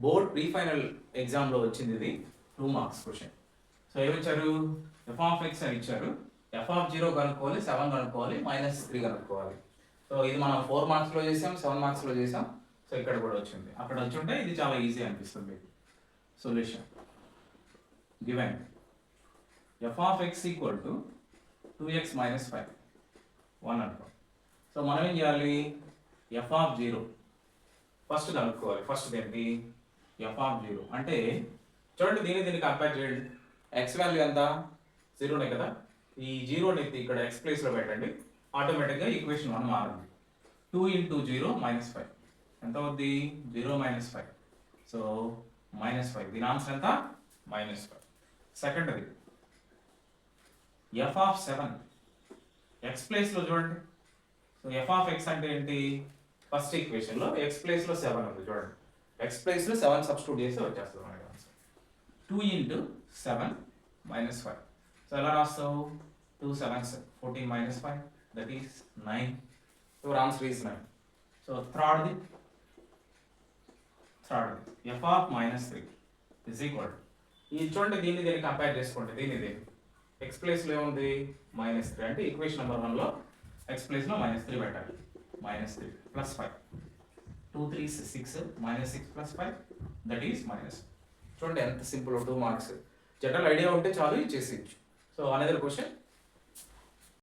Board pre final ఎగ్జామ్లో వచ్చింది ఇది 2 మార్క్స్ క్వశ్చన్. సో ఏమిచ్చారు, ఎఫ్ ఆఫ్ ఎక్స్ అని ఇచ్చారు, ఎఫ్ ఆఫ్ 0 కనుక్కోవాలి, 7 కనుక్కోవాలి, -3 కనుక్కోవాలి. సో ఇది మనం 4 మార్క్స్లో చేసాం, 7 మార్క్స్లో చేసాం. సో ఇక్కడ కూడా వచ్చింది, అక్కడ వచ్చి ఉంటే ఇది చాలా ఈజీ అనిపిస్తుంది మీకు. Solution given F of X equal to 2x - 5 1 అనుకో. సో మనం ఏం చేయాలి, ఎఫ్ ఆఫ్ 0 ఫస్ట్ కనుక్కోవాలి. ఫస్ట్ ఏంటి, ఎఫ్ ఆఫ్ 0 అంటే చూడండి, దీన్ని కంపేర్ చేయండి. ఎక్స్ వాల్యూ ఎంత, 0నే కదా. ఈ 0ని ఎత్తి ఇక్కడ ఎక్స్ ప్లేస్లో పెట్టండి, ఆటోమేటిక్గా ఈక్వేషన్ 1 మారింది. 2 × 0 -5 ఎంత అవుద్ది, 0 - 5. సో -5, దీని ఆన్సర్ ఎంత, -5. సెకండ్ అది ఎఫ్ ఆఫ్ 7 ఎక్స్ ప్లేస్లో చూడండి. సో ఎఫ్ ఆఫ్ ఎక్స్ అంటే ఏంటి, ఫస్ట్ ఈక్వేషన్లో ఎక్స్ ప్లేస్లో 7 ఉంది చూడండి, ఎక్స్ ప్లేస్లో 7 సబ్స్టిట్యూట్ చేస్తే వచ్చేస్తుంది మనకి ఆన్సర్. 2 × 7 -5. సో ఎలా రాస్తావు, 2 7s 14 - 5 that is 9. So answer is 9. So third F of -3 is equal to, ఇది చూడండి, దీన్ని కంపేర్ చేసుకోండి. దీన్ని ఎక్స్ ప్లేస్లో ఏముంది, -3 అంటే ఈక్వేషన్ నెంబర్ 1లో ఎక్స్ ప్లేస్లో -3 పెట్టాలి. -3 + 5 2 3s 6 -6 + 5 దట్ ఈస్ -. చూడండి ఎంత సింపుల్, 2 మార్క్స్. జనరల్ ఐడియా ఉంటే చాలు, ఇచ్చేసేయచ్చు. So another question.